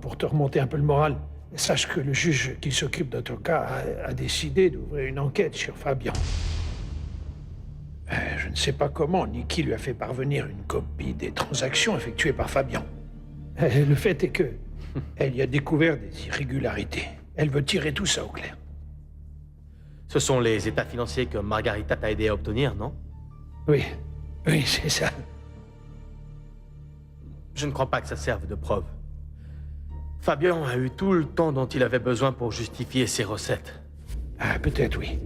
pour te remonter un peu le moral, sache que le juge qui s'occupe de ton cas a décidé d'ouvrir une enquête sur Fabian. Je ne sais pas comment ni qui lui a fait parvenir une copie des transactions effectuées par Fabian. Le fait est que elle y a découvert des irrégularités. Elle veut tirer tout ça au clair. Ce sont les états financiers que Margarita t'a aidé à obtenir, non? Oui, c'est ça. Je ne crois pas que ça serve de preuve. Fabian a eu tout le temps dont il avait besoin pour justifier ses recettes. Ah, peut-être oui.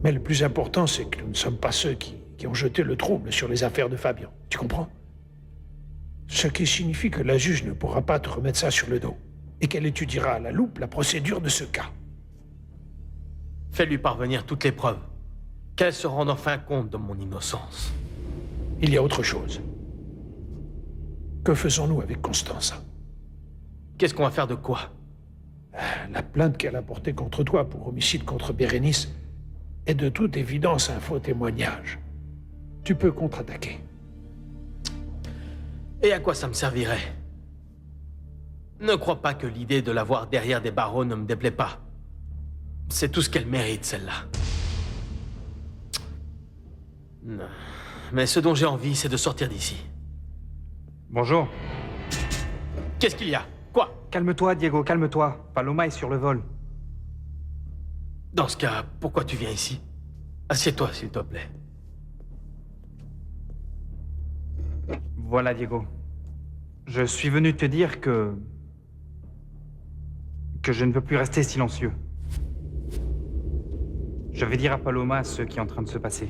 Mais le plus important, c'est que nous ne sommes pas ceux qui ont jeté le trouble sur les affaires de Fabian. Tu comprends? Ce qui signifie que la juge ne pourra pas te remettre ça sur le dos. Et qu'elle étudiera à la loupe la procédure de ce cas. Fais-lui parvenir toutes les preuves. Qu'elle se rende enfin compte de mon innocence. Il y a autre chose. Que faisons-nous avec Constanza? Qu'est-ce qu'on va faire de quoi? La plainte qu'elle a portée contre toi pour homicide contre Bérénice est de toute évidence un faux témoignage. Tu peux contre-attaquer. Et à quoi ça me servirait? Ne crois pas que l'idée de la voir derrière des barreaux ne me déplaît pas. C'est tout ce qu'elle mérite, celle-là. Non. Mais ce dont j'ai envie, c'est de sortir d'ici. Bonjour. Qu'est-ce qu'il y a? Quoi? Calme-toi, Diego, calme-toi. Paloma est sur le vol. Dans ce cas, pourquoi tu viens ici? Assieds-toi, s'il te plaît. Voilà, Diego. Je suis venu te dire que je ne veux plus rester silencieux. Je vais dire à Paloma ce qui est en train de se passer.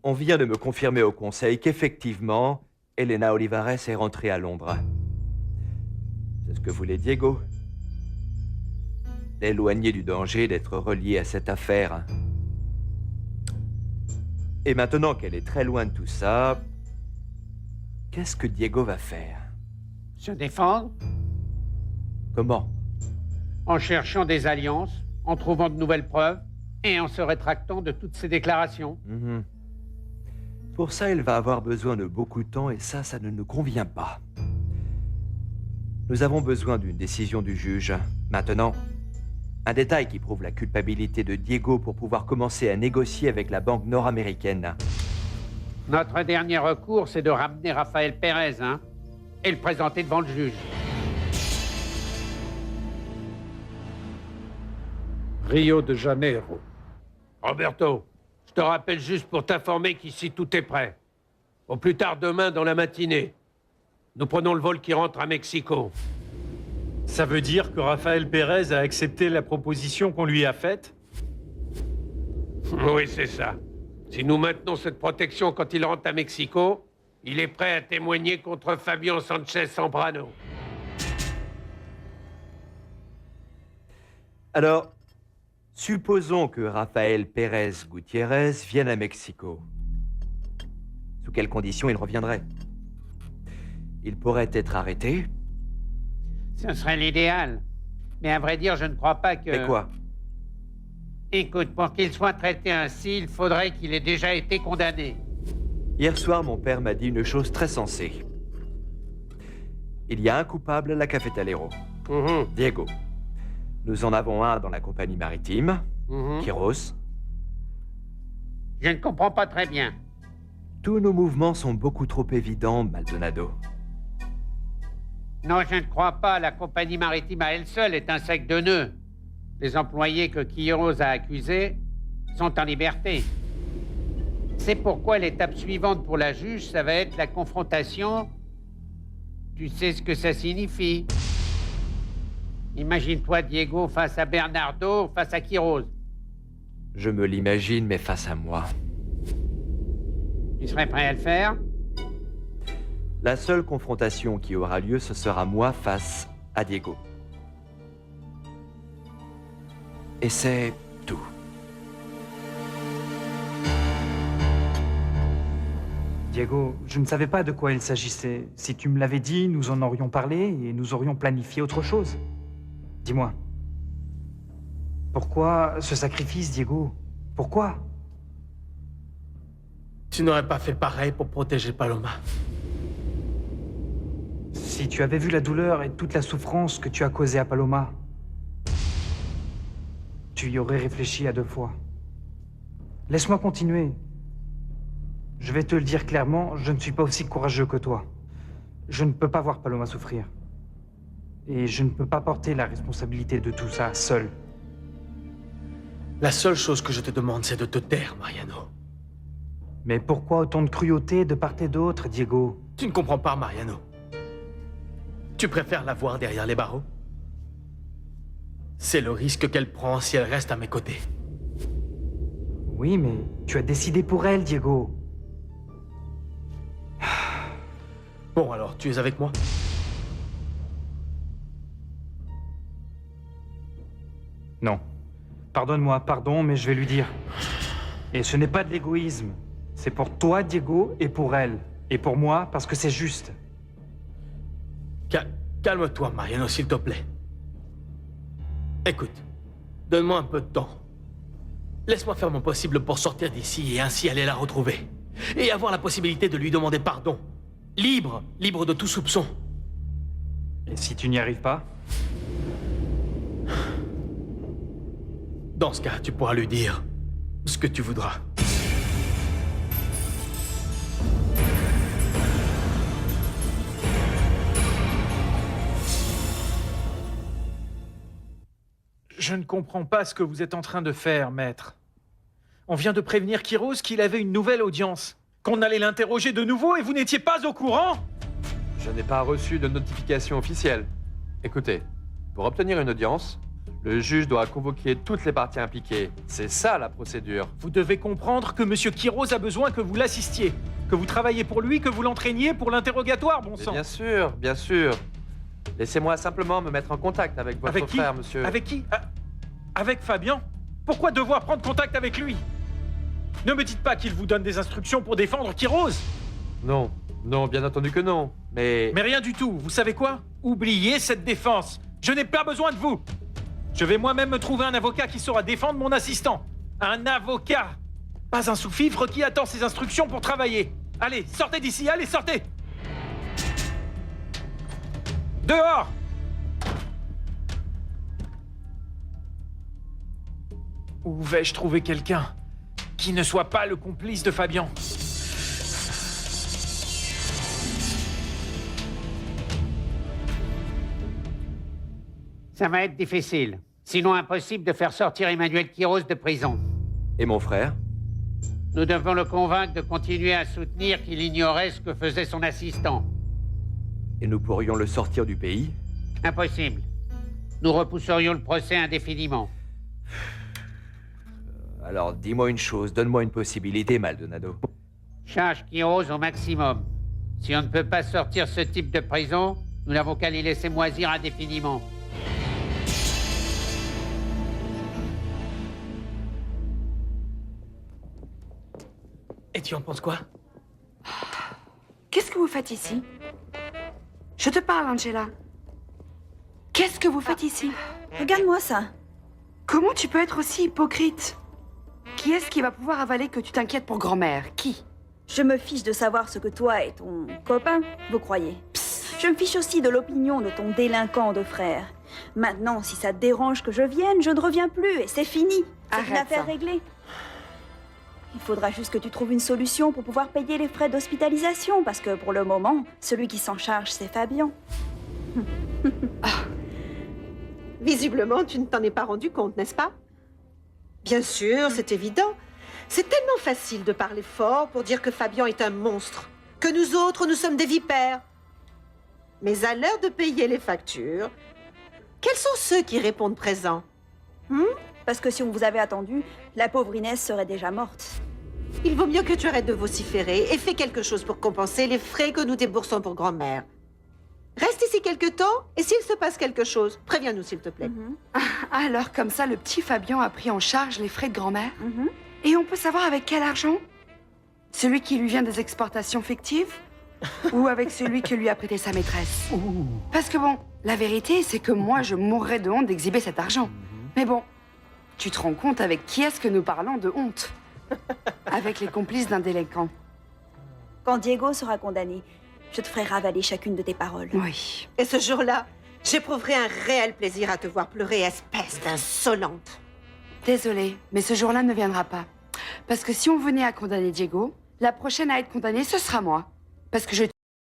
On vient de me confirmer au conseil qu'effectivement, Elena Olivares est rentrée à Londres. C'est ce que voulait Diego. L'éloigner du danger d'être relié à cette affaire. Et maintenant qu'elle est très loin de tout ça, qu'est-ce que Diego va faire? Se défendre, Comment? en cherchant des alliances, en trouvant de nouvelles preuves, et en se rétractant de toutes ses déclarations. Pour ça, il va avoir besoin de beaucoup de temps et ça ne nous convient pas. Nous avons besoin d'une décision du juge. Maintenant, un détail qui prouve la culpabilité de Diego pour pouvoir commencer à négocier avec la banque nord-américaine. Notre dernier recours, c'est de ramener Rafael Pérez, hein, et le présenter devant le juge. Rio de Janeiro. Roberto, je te rappelle juste pour t'informer qu'ici tout est prêt. Au plus tard demain dans la matinée, nous prenons le vol qui rentre à Mexico. Ça veut dire que Rafael Pérez a accepté la proposition qu'on lui a faite? Oui, c'est ça. Si nous maintenons cette protection quand il rentre à Mexico, il est prêt à témoigner contre Fabian Sanchez Zambrano. Alors, supposons que Rafael Pérez Gutiérrez vienne à Mexico. Sous quelles conditions il reviendrait? Il pourrait être arrêté. Ce serait l'idéal. Mais à vrai dire, je ne crois pas que... Et quoi? Écoute, pour qu'il soit traité ainsi, il faudrait qu'il ait déjà été condamné. Hier soir, mon père m'a dit une chose très sensée. Il y a un coupable à la Cafetalero. Diego. Nous en avons un dans la compagnie maritime, Quiros. Je ne comprends pas très bien. Tous nos mouvements sont beaucoup trop évidents, Maldonado. Non, je ne crois pas. La compagnie maritime à elle seule est un sac de nœuds. Les employés que Quiros a accusés sont en liberté. C'est pourquoi l'étape suivante pour la juge, ça va être la confrontation. Tu sais ce que ça signifie. Imagine-toi Diego face à Bernardo, face à Quiros. Je me l'imagine, mais face à moi. Tu serais prêt à le faire? La seule confrontation qui aura lieu, ce sera moi face à Diego. Et c'est tout. Diego, je ne savais pas de quoi il s'agissait. Si tu me l'avais dit, nous en aurions parlé et nous aurions planifié autre chose. Dis-moi. Pourquoi ce sacrifice, Diego? Pourquoi? Tu n'aurais pas fait pareil pour protéger Paloma. Si tu avais vu la douleur et toute la souffrance que tu as causée à Paloma, tu y aurais réfléchi à 2 fois. Laisse-moi continuer. Je vais te le dire clairement, je ne suis pas aussi courageux que toi. Je ne peux pas voir Paloma souffrir. Et je ne peux pas porter la responsabilité de tout ça seul. La seule chose que je te demande, c'est de te taire, Mariano. Mais pourquoi autant de cruauté de part et d'autre, Diego? Tu ne comprends pas, Mariano. Tu préfères la voir derrière les barreaux? C'est le risque qu'elle prend si elle reste à mes côtés. Oui, mais tu as décidé pour elle, Diego. Bon, alors, tu es avec moi? Non. Pardonne-moi, pardon, mais je vais lui dire. Et ce n'est pas de l'égoïsme. C'est pour toi, Diego, et pour elle. Et pour moi, parce que c'est juste. Calme-toi, Mariano, s'il te plaît. Écoute, donne-moi un peu de temps. Laisse-moi faire mon possible pour sortir d'ici et ainsi aller la retrouver. Et avoir la possibilité de lui demander pardon. Libre de tout soupçon. Et si tu n'y arrives pas? Dans ce cas, tu pourras lui dire ce que tu voudras. Je ne comprends pas ce que vous êtes en train de faire, maître. On vient de prévenir Kiros qu'il avait une nouvelle audience, qu'on allait l'interroger de nouveau et vous n'étiez pas au courant? Je n'ai pas reçu de notification officielle. Écoutez, pour obtenir une audience, le juge doit convoquer toutes les parties impliquées. C'est ça la procédure. Vous devez comprendre que Monsieur Kiros a besoin que vous l'assistiez, que vous travaillez pour lui, que vous l'entraîniez pour l'interrogatoire, bon Mais sang. bien sûr, bien sûr. Laissez-moi simplement me mettre en contact avec votre Avec qui? frère, monsieur. Avec qui? Avec Fabien? Pourquoi devoir prendre contact avec lui? Ne me dites pas qu'il vous donne des instructions pour défendre Kiros. Non, non, bien entendu que non. Mais Mais rien du tout. Vous savez quoi? Oubliez cette défense. Je n'ai pas besoin de vous. Je vais moi-même me trouver un avocat qui saura défendre mon assistant. Un avocat. Pas un sous-fifre qui attend ses instructions pour travailler. Allez, sortez d'ici, allez, sortez. Dehors! Où vais-je trouver quelqu'un qui ne soit pas le complice de Fabien? Ça va être difficile. Sinon impossible de faire sortir Emmanuel Kiros de prison. et mon frère? Nous devons le convaincre de continuer à soutenir qu'il ignorait ce que faisait son assistant. Et nous pourrions le sortir du pays? Impossible. Nous repousserions le procès indéfiniment. Alors dis-moi une chose, donne-moi une possibilité, Maldonado. Charge Kiros au maximum. Si on ne peut pas sortir ce type de prison, nous n'avons qu'à l'y laisser moisir indéfiniment. Et tu en penses quoi? Qu'est-ce que vous faites ici? Je te parle, Angela. Qu'est-ce que vous faites ici? Regarde-moi ça. Comment tu peux être aussi hypocrite? Qui est-ce qui va pouvoir avaler que tu t'inquiètes pour grand-mère? Qui? Je me fiche de savoir ce que toi et ton copain vous croyez. Je me fiche aussi de l'opinion de ton délinquant de frère. Maintenant, si ça te dérange que je vienne, je ne reviens plus et c'est fini. C'est une Arrête affaire ça. réglée. Il faudra juste que tu trouves une solution pour pouvoir payer les frais d'hospitalisation, parce que pour le moment, celui qui s'en charge, c'est Fabien. Visiblement, tu ne t'en es pas rendu compte, n'est-ce pas? Bien sûr, c'est évident. C'est tellement facile de parler fort pour dire que Fabien est un monstre, que nous autres, nous sommes des vipères. Mais à l'heure de payer les factures, quels sont ceux qui répondent présents? Parce que si on vous avait attendu, la pauvre Inès serait déjà morte. Il vaut mieux que tu arrêtes de vociférer et fais quelque chose pour compenser les frais que nous déboursons pour grand-mère. Reste ici quelque temps, et s'il se passe quelque chose, préviens-nous, s'il te plaît. Alors, comme ça, le petit Fabien a pris en charge les frais de grand-mère? Et on peut savoir avec quel argent? Celui qui lui vient des exportations fictives? Ou avec celui que lui a prêté sa maîtresse? Parce que bon, la vérité, c'est que moi, je mourrais de honte d'exhiber cet argent. Mais bon, tu te rends compte avec qui est-ce que nous parlons de honte? Avec les complices d'un délinquant. Quand Diego sera condamné, je te ferai ravaler chacune de tes paroles. Oui. Et ce jour-là, j'éprouverai un réel plaisir à te voir pleurer, espèce d'insolente. Désolée, mais ce jour-là ne viendra pas. Parce que si on venait à condamner Diego, la prochaine à être condamnée, ce sera moi. Parce que je